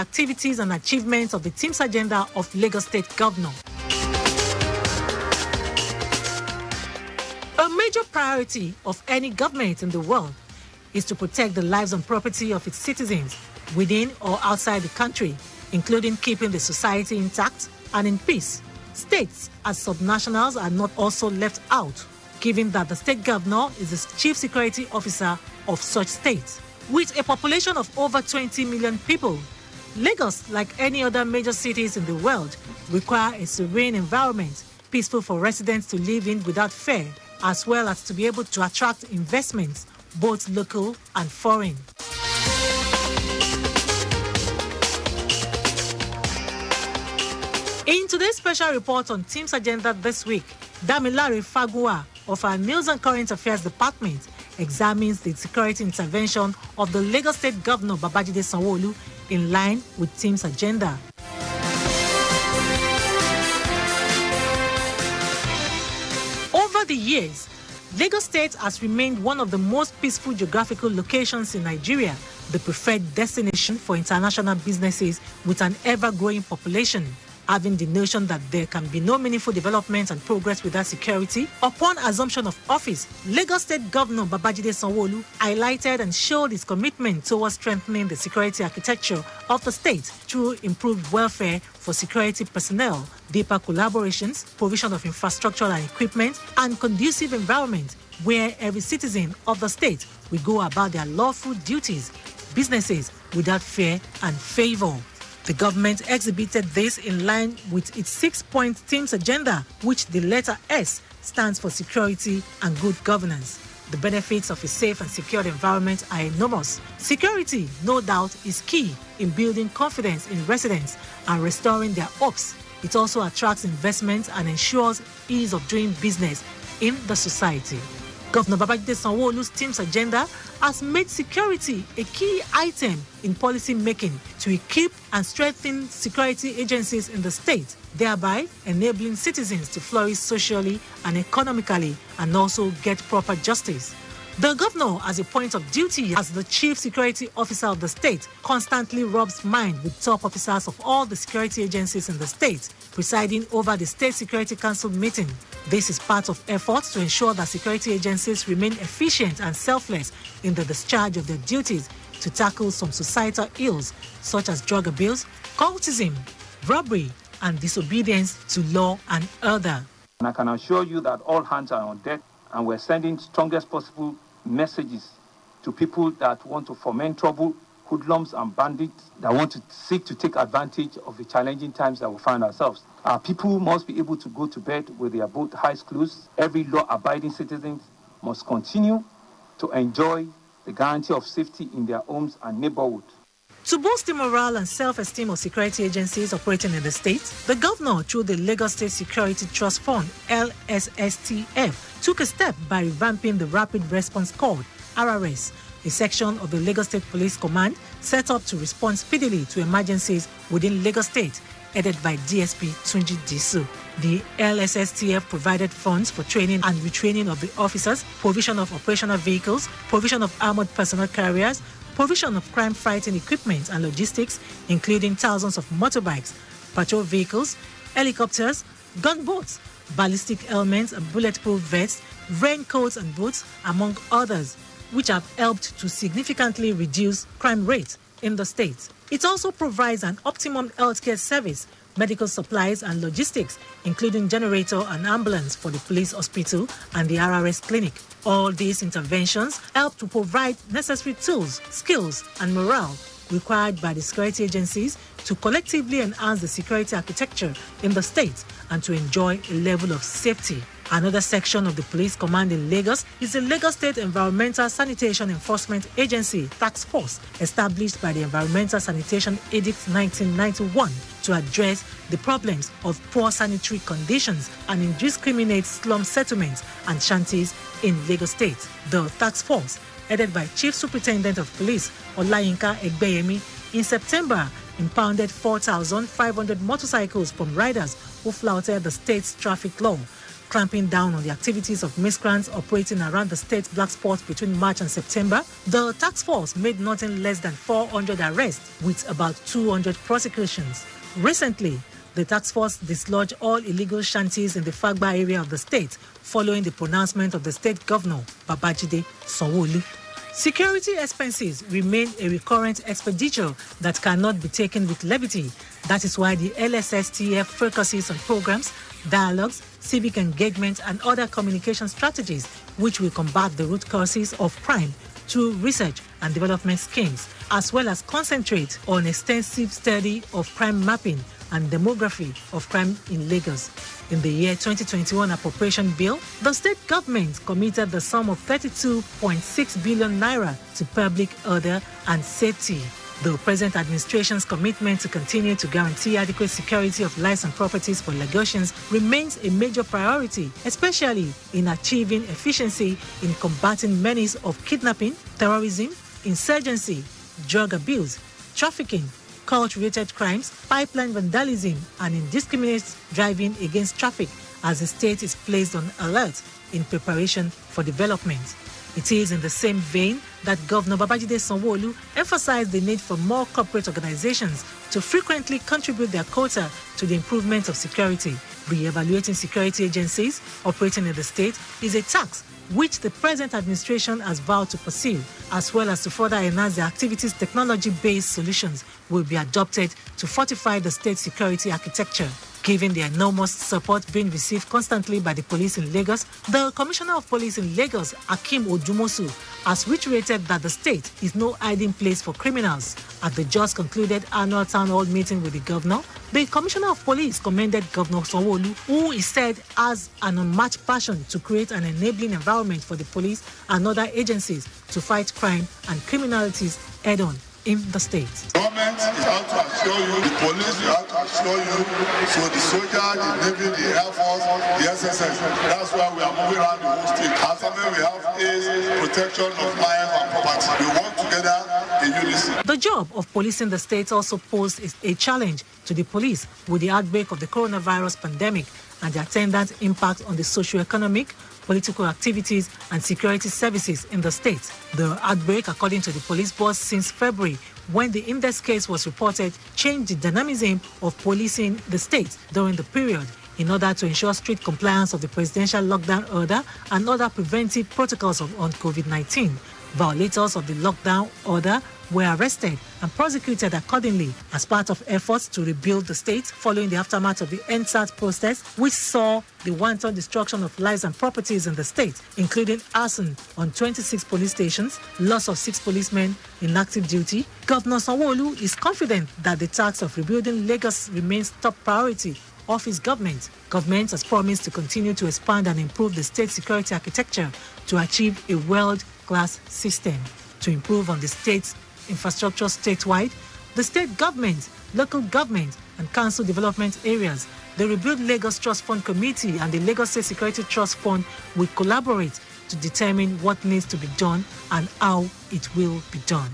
activities and achievements of the team's agenda of Lagos State Governor. A major priority of any government in the world is to protect the lives and property of its citizens within or outside the country, including keeping the society intact and in peace. States as subnationals are not also left out, given that the state governor is the chief security officer of such states. With a population of over 20 million people, Lagos, like any other major cities in the world, require a serene environment, peaceful for residents to live in without fear, as well as to be able to attract investments, both local and foreign. In today's special report on Team's Agenda this week, Damilare Fagunwa of our News and Current Affairs Department examines the security intervention of the Lagos State Governor Babajide Sanwo Olu in line with Team's agenda. Over the years, Lagos State has remained one of the most peaceful geographical locations in Nigeria, the preferred destination for international businesses with an ever-growing population. Having the notion that there can be no meaningful development and progress without security, upon assumption of office, Lagos State Governor Babajide Sanwo Olu highlighted and showed his commitment towards strengthening the security architecture of the state through improved welfare for security personnel, deeper collaborations, provision of infrastructure and equipment, and conducive environment where every citizen of the state will go about their lawful duties, businesses without fear and favor. The government exhibited this in line with its 6-point Team's agenda, which the letter S stands for security and good governance. The benefits of a safe and secure environment are enormous. Security, no doubt, is key in building confidence in residents and restoring their hopes. It also attracts investment and ensures ease of doing business in the society. Governor Babajide Sanwo Olu's Team's agenda has made security a key item in policy making to equip and strengthen security agencies in the state, thereby enabling citizens to flourish socially and economically and also get proper justice. The governor, as a point of duty as the chief security officer of the state, constantly rubs mind with top officers of all the security agencies in the state, presiding over the State Security Council meeting. This is part of efforts to ensure that security agencies remain efficient and selfless in the discharge of their duties to tackle some societal ills such as drug abuse, cultism, robbery, and disobedience to law and order. And I can assure you that all hands are on deck, and we're sending strongest possible messages to people that want to foment trouble, hoodlums and bandits that want to seek to take advantage of the challenging times that we find ourselves. Our people must be able to go to bed with their both eyes closed. Every law-abiding citizen must continue to enjoy the guarantee of safety in their homes and neighborhood. To boost the morale and self-esteem of security agencies operating in the state, the governor, through the Lagos State Security Trust Fund, LSSTF, took a step by revamping the Rapid Response Corps, RRS, a section of the Lagos State Police Command set up to respond speedily to emergencies within Lagos State, headed by DSP Tunji Disu. The LSSTF provided funds for training and retraining of the officers, provision of operational vehicles, provision of armored personnel carriers, provision of crime-fighting equipment and logistics, including thousands of motorbikes, patrol vehicles, helicopters, gunboats, ballistic helmets and bulletproof vests, raincoats and boots, among others, which have helped to significantly reduce crime rates in the state. It also provides an optimum healthcare service, medical supplies and logistics, including generator and ambulance for the police hospital and the RRS clinic. All these interventions help to provide necessary tools, skills and morale required by the security agencies to collectively enhance the security architecture in the state and to enjoy a level of safety. Another section of the police command in Lagos is the Lagos State Environmental Sanitation Enforcement Agency Task Force, established by the Environmental Sanitation Edict 1991 to address the problems of poor sanitary conditions and indiscriminate slum settlements and shanties in Lagos State. The task force, headed by Chief Superintendent of Police Olayinka Egbeyemi, in September impounded 4,500 motorcycles from riders who flouted the state's traffic law, clamping down on the activities of miscreants operating around the state's black spots between March and September, the task force made nothing less than 400 arrests with about 200 prosecutions. Recently, the task force dislodged all illegal shanties in the Fagba area of the state following the pronouncement of the state governor, Babajide Sanwo Olu. Security expenses remain a recurrent expenditure that cannot be taken with levity. That is why the LSSTF focuses on programs, dialogues, civic engagement, and other communication strategies which will combat the root causes of crime through research and development schemes, as well as concentrate on extensive study of crime mapping and demography of crime in Lagos. In the year 2021 appropriation bill, the state government committed the sum of 32.6 billion naira to public order and safety. The present administration's commitment to continue to guarantee adequate security of lives and properties for Lagosians remains a major priority, especially in achieving efficiency in combating menace of kidnapping, terrorism, insurgency, drug abuse, trafficking, cult-related crimes, pipeline vandalism, and indiscriminate driving against traffic, as the state is placed on alert in preparation for development. It is in the same vein that Governor Babajide Sanwo Olu emphasized the need for more corporate organizations to frequently contribute their quota to the improvement of security. Re-evaluating security agencies operating in the state is a task which the present administration has vowed to pursue, as well as to further enhance the activities technology-based solutions will be adopted to fortify the state security architecture. Given the enormous support being received constantly by the police in Lagos, the Commissioner of Police in Lagos, Akim Odumosu, has reiterated that the state is no hiding place for criminals. At the just concluded annual town hall meeting with the governor, the Commissioner of Police commended Governor Sanwo Olu, who he said has an unmatched passion to create an enabling environment for the police and other agencies to fight crime and criminalities head-on in the state. Government is out to assure you, the police is out to assure you, so the soldier, the Navy, the Air Force, the SSS, that's why we are moving around the whole state. After we have is protection of life and property. We work together in unison. The job of policing the state also posed a challenge to the police with the outbreak of the coronavirus pandemic and the attendant impact on the socio-economic, political activities and security services in the state. The outbreak, according to the police boss, since February, when the index case was reported, changed the dynamism of policing the state during the period in order to ensure strict compliance of the presidential lockdown order and other preventive protocols on COVID-19. Violators of the lockdown order were arrested and prosecuted accordingly as part of efforts to rebuild the state following the aftermath of the EndSARS protest, which saw the wanton destruction of lives and properties in the state, including arson on 26 police stations, loss of 6 policemen in active duty. Governor Sanwo Olu is confident that the task of rebuilding Lagos remains top priority of his government. Government has promised to continue to expand and improve the state security architecture to achieve a world-class system. To improve on the state's infrastructure statewide, the state government, local government, and council development areas, the Rebuild Lagos Trust Fund Committee and the Lagos State Security Trust Fund will collaborate to determine what needs to be done and how it will be done.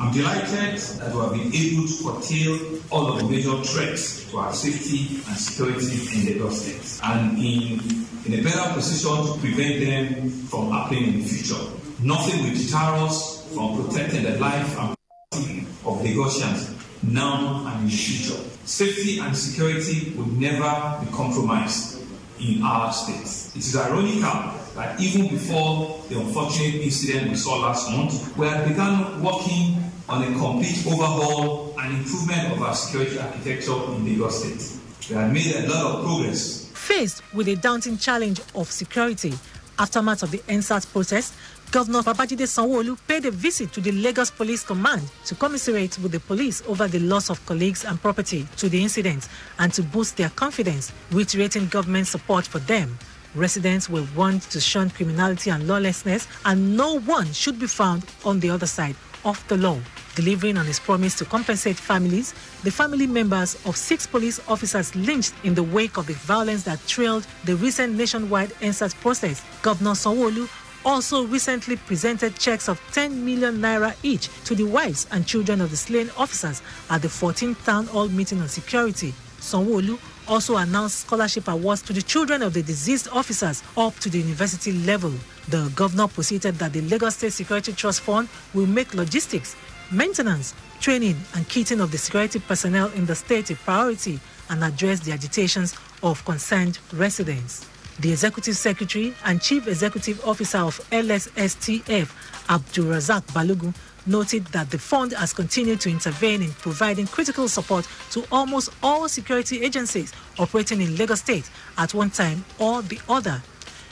I'm delighted that we have been able to curtail all of the major threats to our safety and security in Lagos State, and in a better position to prevent them from happening in the future. Nothing will deter us from protecting the life and property of Lagosians now and in the future. Safety and security will never be compromised in our state. It is ironical that even before the unfortunate incident we saw last month, we had begun working on a complete overhaul and improvement of our security architecture in Lagos State. We have made a lot of progress. Faced with a daunting challenge of security, aftermath of the EndSARS protest, Governor Babajide Sanwo Olu paid a visit to the Lagos Police Command to commiserate with the police over the loss of colleagues and property to the incident and to boost their confidence, reiterating government support for them. Residents were warned to shun criminality and lawlessness, and no one should be found on the other side of the law. Delivering on his promise to compensate families, the family members of 6 police officers lynched in the wake of the violence that trailed the recent nationwide EndSARS protest, Governor Sanwo Olu also recently presented checks of 10 million naira each to the wives and children of the slain officers at the 14th Town Hall meeting on security. Sanwo Olu also announced scholarship awards to the children of the deceased officers up to the university level. The governor posited that the Lagos State Security Trust Fund will make logistics, maintenance, training and kitting of the security personnel in the state a priority and address the agitations of concerned residents. The Executive Secretary and Chief Executive Officer of LSSTF, Abdulrazak Balogun, noted that the fund has continued to intervene in providing critical support to almost all security agencies operating in Lagos State at one time or the other.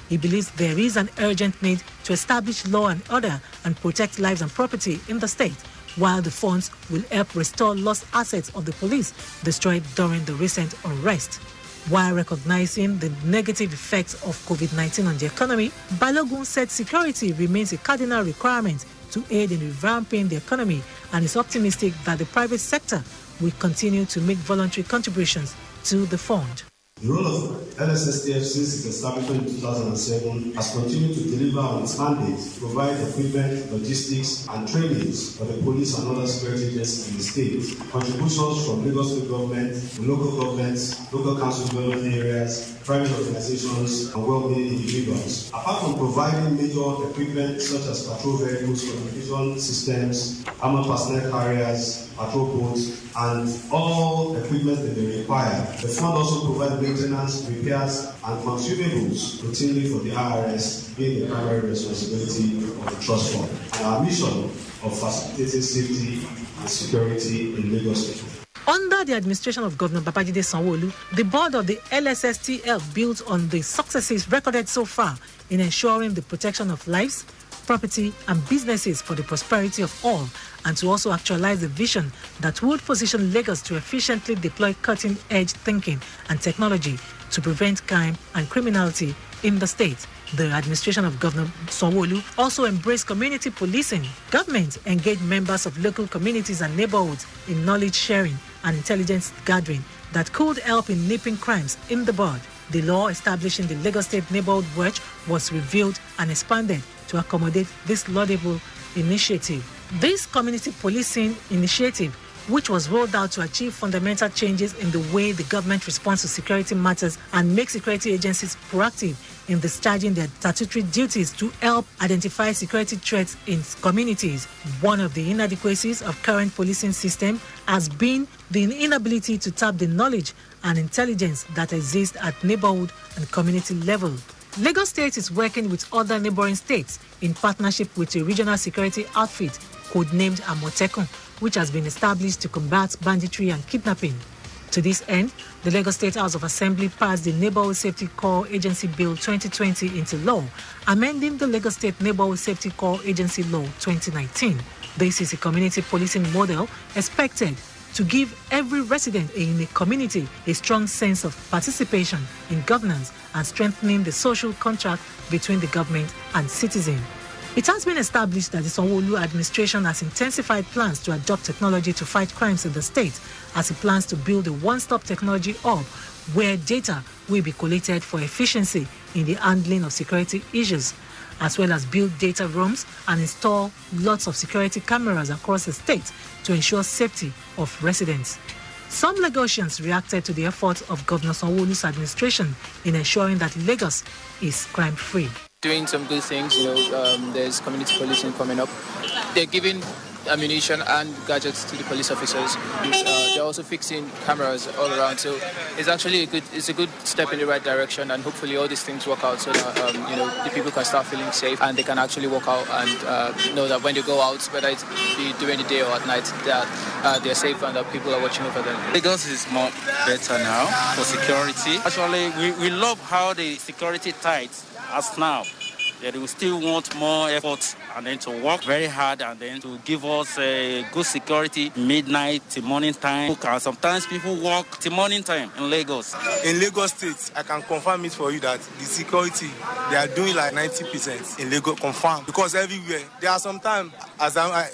He believes there is an urgent need to establish law and order and protect lives and property in the state, while the funds will help restore lost assets of the police destroyed during the recent unrest. While recognizing the negative effects of COVID-19 on the economy, Balogun said security remains a cardinal requirement to aid in revamping the economy and is optimistic that the private sector will continue to make voluntary contributions to the fund. The role of LSSTF since its establishment in 2007 has continued to deliver on its mandate to provide equipment, logistics, and trainings for the police and other security agencies in the state. Contributions from Lagos State government, local governments, local council government areas, private organizations, and well-meaning individuals. Apart from providing major equipment such as patrol vehicles, communication systems, armored personnel carriers, patrol boats, and all equipment that they require, the fund also provides maintenance, repairs, and consumables routinely for the IRS, being the primary responsibility of the trust fund. And our mission of facilitating safety and security in Lagos State. Under the administration of Governor Babajide Sanwo Olu, the board of the LSSTF built on the successes recorded so far in ensuring the protection of lives, property and businesses for the prosperity of all, and to also actualize the vision that would position Lagos to efficiently deploy cutting-edge thinking and technology to prevent crime and criminality in the state. The administration of Governor Sanwo Olu also embraced community policing. Government engaged members of local communities and neighborhoods in knowledge sharing and intelligence gathering that could help in nipping crimes in the bud. The law establishing the Lagos State Neighborhood Watch was reviewed and expanded to accommodate this laudable initiative. This community policing initiative, which was rolled out to achieve fundamental changes in the way the government responds to security matters and make security agencies proactive in discharging their statutory duties to help identify security threats in communities. One of the inadequacies of current policing system has been the inability to tap the knowledge and intelligence that exists at neighborhood and community level. Lagos State is working with other neighboring states in partnership with a regional security outfit codenamed Amotekun, which has been established to combat banditry and kidnapping. To this end, the Lagos State House of Assembly passed the Neighborhood Safety Corps Agency Bill 2020 into law, amending the Lagos State Neighborhood Safety Corps Agency Law 2019. This is a community policing model expected to give every resident in a community a strong sense of participation in governance and strengthening the social contract between the government and citizen. It has been established that the Sanwo Olu administration has intensified plans to adopt technology to fight crimes in the state, as it plans to build a one-stop technology hub where data will be collated for efficiency in the handling of security issues, as well as build data rooms and install lots of security cameras across the state to ensure safety of residents. Some Lagosians reacted to the efforts of Governor Sanwo Olu's administration in ensuring that Lagos is crime-free. Doing some good things, there's community policing coming up. They're giving ammunition and gadgets to the police officers. They're also fixing cameras all around, so it's actually a good step in the right direction, and hopefully all these things work out so that the people can start feeling safe and they can actually walk out and know that when they go out, whether it be during the day or at night, that they're safe and that people are watching over them. Lagos is more better now for security. Actually, we love how the security tight as now. They will still want more effort and then to work very hard and then to give us good security midnight till morning time. And sometimes people work till morning time in Lagos. In Lagos State, I can confirm it for you that the security, they are doing like 90% in Lagos, confirm. Because everywhere, there are sometimes,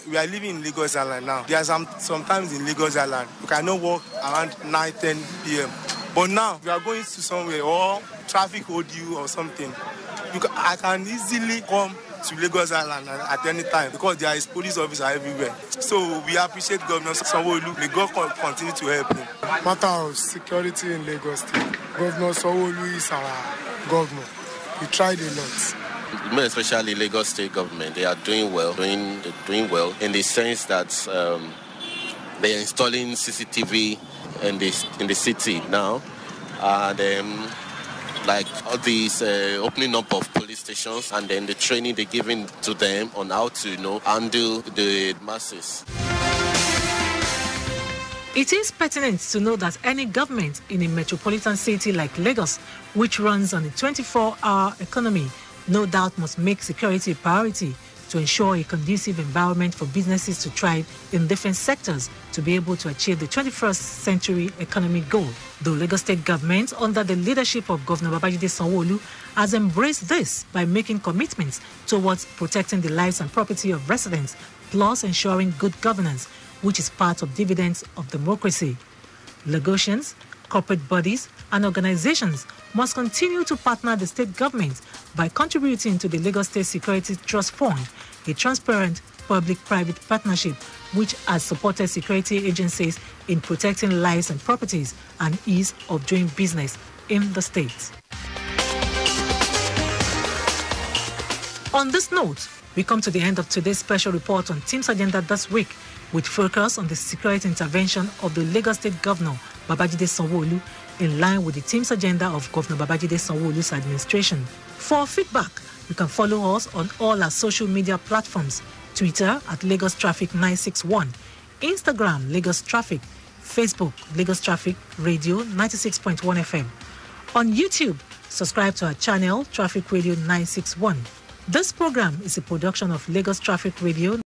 we are living in Lagos Island now, there are sometimes in Lagos Island, you cannot walk around 9, 10 p.m. But now, we are going to somewhere or traffic hold you or something. I can easily come to Lagos Island at any time because there is police officers everywhere. So we appreciate Governor Sanwo Olu. May God continue to help him. Matter of security in Lagos State, Governor Sanwo Olu is our governor. He tried a lot. Especially Lagos State government, they are doing well, doing well in the sense that they are installing CCTV in the city now, and like all these opening up of police stations, and then the training they're giving to them on how to handle the masses. It is pertinent to know that any government in a metropolitan city like Lagos, which runs on a 24-hour economy, no doubt must make security a priority to ensure a conducive environment for businesses to thrive in different sectors to be able to achieve the 21st century economic goal. The Lagos State government, under the leadership of Governor Babajide Sanwo Olu, has embraced this by making commitments towards protecting the lives and property of residents, plus ensuring good governance, which is part of dividends of democracy. Lagosians, corporate bodies and organizations must continue to partner the state government by contributing to the Lagos State Security Trust Fund, a transparent public-private partnership which has supported security agencies in protecting lives and properties and ease of doing business in the state. On this note, we come to the end of today's special report on Team's Agenda this week, with focus on the security intervention of the Lagos State Governor, Babajide Sanwo Olu, in line with the Team's Agenda of Governor Babajide Sanwo Olu's administration. For feedback, you can follow us on all our social media platforms: Twitter at Lagos Traffic 961, Instagram Lagos Traffic, Facebook Lagos Traffic Radio 96.1 FM. On YouTube, subscribe to our channel Traffic Radio 961. This program is a production of Lagos Traffic Radio